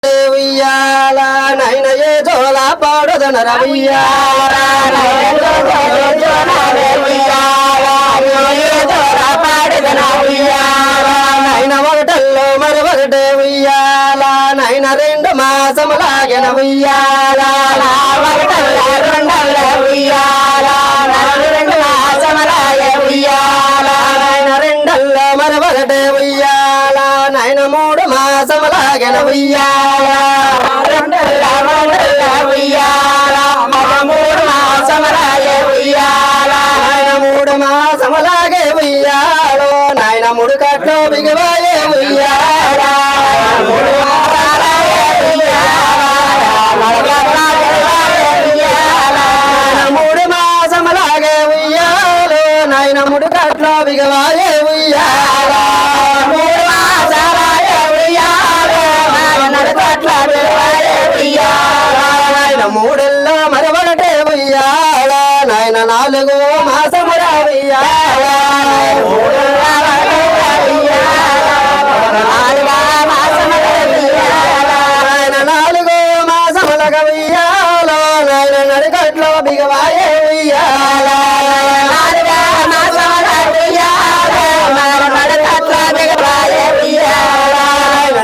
ఉయ్యాల నైన ఏ జోల పాడుదనర ఉయ్యాల నైన ఒకటల్లో మరి ఒకటే ఉయ్యాల నైన రెండు మాసములాగిన ఉయ్యాల నైన రెండల్లో మరి ఒకటే ఉయ్యాల నైన మూడు మాసములాగిన ఉయ్యాల మూడు మాసములాగే ఉయ్యాలో నాయన మూడు కట్లో బిగవాయే ఉయ్యాల మూడు మాసములాగే ఉయ్యాలో నాయన మూడు కట్లో బిగవాయే ఉయ్యాల మూడెల్లో మరవడటే ఉయ్యాల నాయన నాలుగో మాసమురా ఉయ్యాల నాయన నాలుగో మాసములగ ఉయ్యాల నాయన నడికట్లో బిగవాయే ఉయ్యాల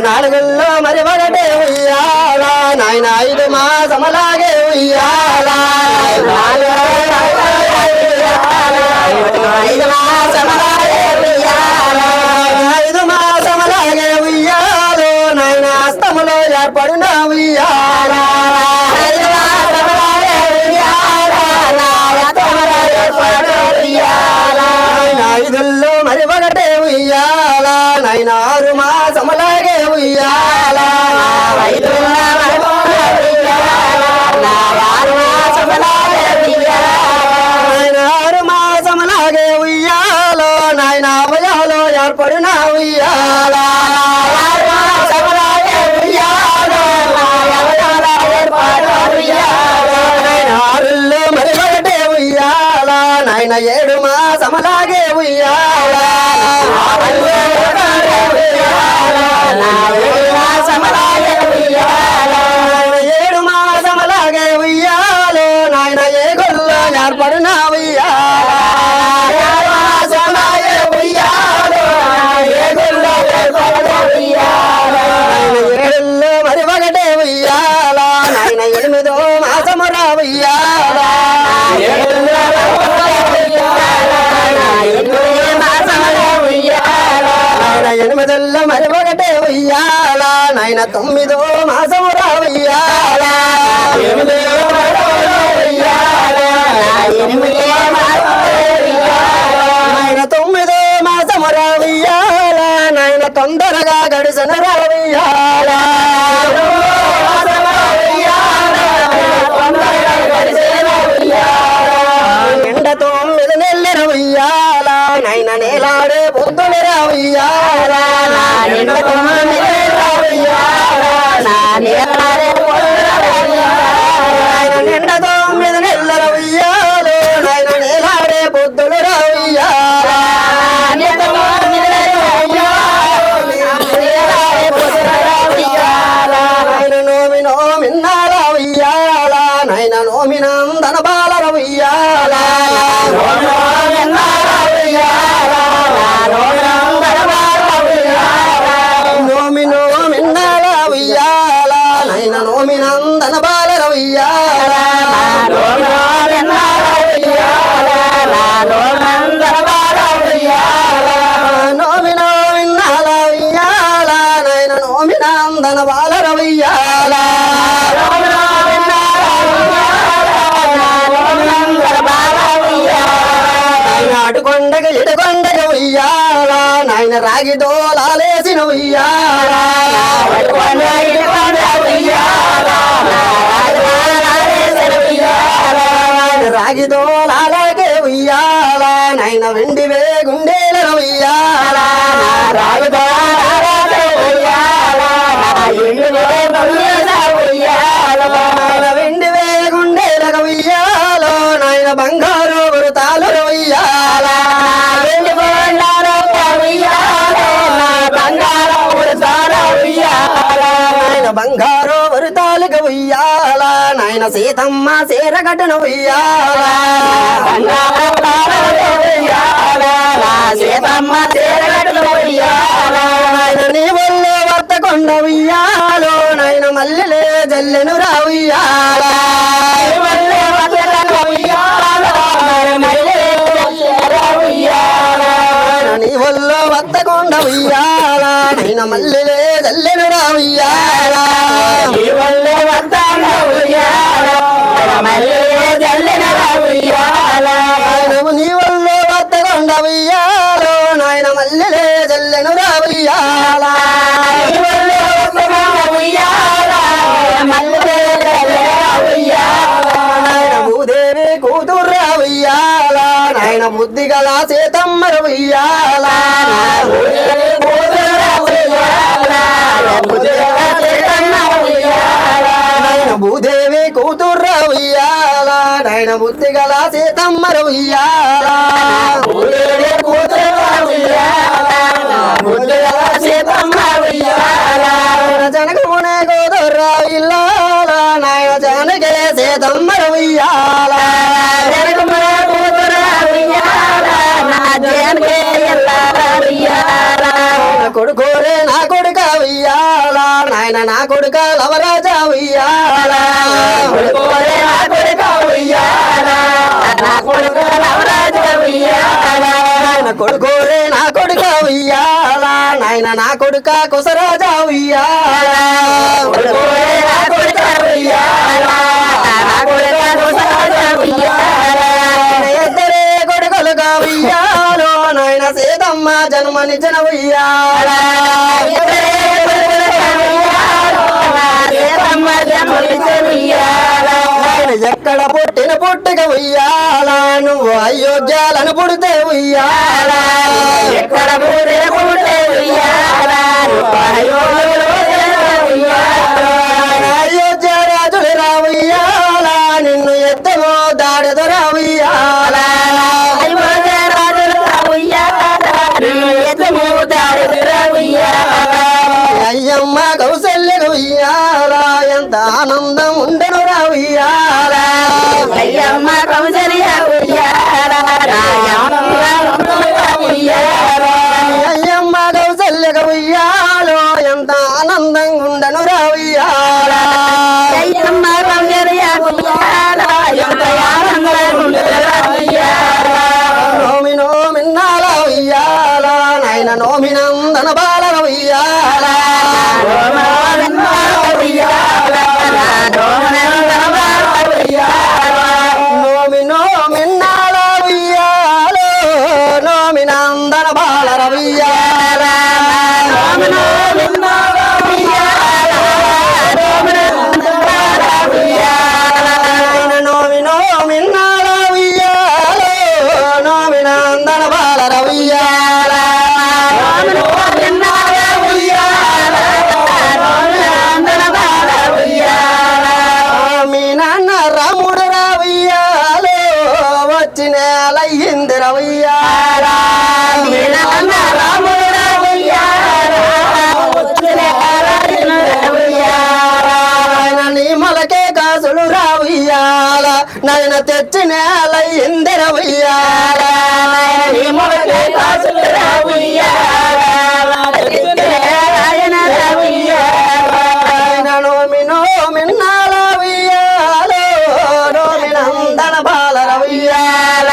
నాలుగుల్లో మరి ఒకటే ఉయ్యాల నాయన ఐదు మాసములాగే ఉయ్యాల ఐదు మాసములాగే ఉయ్యాలో నాయన హస్తములో ఏర్పడిన ఉయ్యాల ఐదుల్లో మరి ఒకటే ఉయ్యాల నాయన ఆరు మాసములాగే ఉయ్యాల ఆరు మాసములాగే ఉయ్యాలో నాయన అవయాలో ఏర్పడిన ఉయ్యాల ఆరుల్లో మరి ఒకటే ఉయ్యాల నాయన ఏడు మాసములాగే ఉయ్యాల ఏడు మాసములాగే ఉయ్యాలో నాయన ఏ గొల్లో ఏర్పడిన ఉయ్యాల ఏడుల్లో మరి ఒకటే ఉయ్యాల నాయన ఎనిమిదో మాసమురా ఉయ్యాల ఎనిమిదిల్లో మరి ఒకటే ఉయ్యాల నాయన తొమ్మిదో మాసమురా ఉయ్యాల నాయన తొమ్మిదో మాసమురా ఉయ్యాల నాయన తొందరగా గడిసిన ఉయ్యాల ఎండ తొమ్మిది నెల్లెర ఉయ్యాల నైన నేలాడే పొద్దునెర ఉయ్యాల నిండ తొమ్మిది నెల్లెర ఉయ్యాలు నైన నేలాడే పొద్దునెర ఉయ్యాల నోమి నోమిన్నాల ఉయ్యాల నైన నోమినందన బాలర ఉయ్యాల నోమి నోమిన్నాల ఉయ్యాల నైన నోమినందన బాలర ఉయ్యాల నోమి నోమిన్నాల ఉయ్యాల నైన నోమినందన బాలర ఉయ్యాల అటుకొండగ ఇటుకొండగ ఉయ్యాల నాయన రాగి డోలాలేసిన ఉయ్యాల రాగి డోలాలకే ఉయ్యాల నాయన వెండివే గుండెల ఉయ్యాల వెండివే గుండెల ఉయ్యాల నాయన బంగారు వృతాలు ఉయ్యాల బంగారు వృతాలిక ఉయ్యాల నాయన సీతమ్మ సీరగట్టున ఉయ్యాల సీతమ్మ సీరగట్టున ఉయ్యాల నీ వల్లే వర్తకొండ ఉయ్యాలో నాయన మల్లెలే జల్లెను రా ఉయ్యాల నీ వల్లో వత్తకొండ ఉయ్యాల నాయన మల్లెలే జల్లెను రా ఉయ్యాల నీ వల్లే వత్తకొండ ఉయ్యాల మల్లెలే జల్లెను రా ఉయ్యాల నీ వల్లో వత్తకొండ ఉయ్యాలో నాయన మల్లెలే జల్లెను రా ఉయ్యాల భూదేవి కూతుర్రా ఉయ్యాల నాయన బుద్ధి గల సీతమ్మర ఉయ్యాల భూదేవి కూతుర్రా ఉయ్యాల నాయన బుద్ధి గల సీతమ్మర ఉయ్యాల జనకమునే గోదర్రా ఇల్లాల నాయన జనకే సీతమ్మర ఉయ్యాల కొడుకోరే నా కొడుక ఉయ్యాల నాయన నా కొడుక లవరాజా ఉయ్యాల కొడుకోరే నా కొడుక ఉయ్యాల నాయన నా కొడుక కుసరాజా ఉయ్యాల ఇద్దరే కొడుకులుగా ఉయ్యాలో నాయన సీతమ్మ జన్మనిచ్చిన ఉయ్యాల ఎక్కడ పుట్టిన పుట్టుక ఉయ్యాల నువ్వు అయోగ్యాలను పుడితే ఉయ్యాల ఎక్కడ అయోధ్య రాజులు రా ఉయ్యాల నిన్ను ఎత్తమో దాడెదర ఉయ్యాల అయ్యమ్మ కౌశల్యకు ఉయ్యాల ఎంత ఆనందం ఉండను రా ఉయ్యాల అయ్యమ్మ కౌసల్య అయ్యమ్మ కౌశల్యకు ఉయ్యాలో ఎంత ఆనందంగా ఉండను రా ఉయ్యాల అయ్యమ్మ కౌసల్య నోమి నోమిన్నాల ఉయ్యాల నాయన నోమినందన బాలన ఉయ్యాల నోమి నోమిన్నాల ఉయ్యాలో నోమినందన బాలన ఉయ్యాల నాయన నోమి నోమిన్నాల ఉయ్యాలో నోమినందన బాలన ఉయ్యాల మీ నాన్న రాముడు రా ఉయ్యాలో వచ్చిన లయ్యింది రా ఉయ్యాల ఆయన నీ మొలకే కాసులు రా ఉయ్యాల నాయన తెచ్చిన లయ్యింది రా ఉయ్యాల ఆయన నోమి నోమిన్నాల ఉయ్యాలో నోమినందన బాలర ఉయ్యాల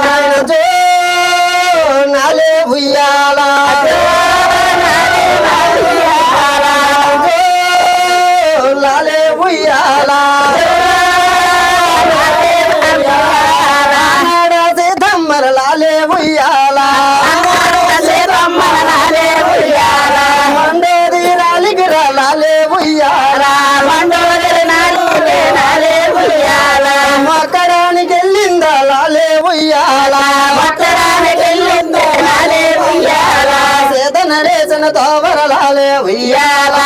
ఆయన జో నాలే ఉయ్యాల జో లాలే ఉయ్యాల సీతమ్మర లాలే ఉయ్యాల మండోది లాలిగిర లాలే ఉయ్యాల మకరానికి వెళ్ళిందా లాలే ఉయ్యాల సేత నరేసన తోవర లాలే ఉయ్యాల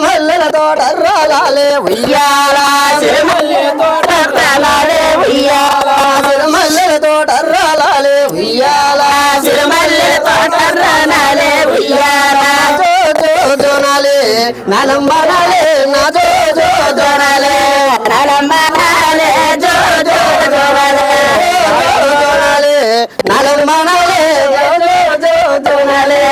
మల్లెల తోట లాలే ఉయ్యాల నలంబనాలే నా జో జో జోనాలే నలంబనాలే జో జో జోనాలే జోనాలే నలంబనాలే జో జో జోనాలే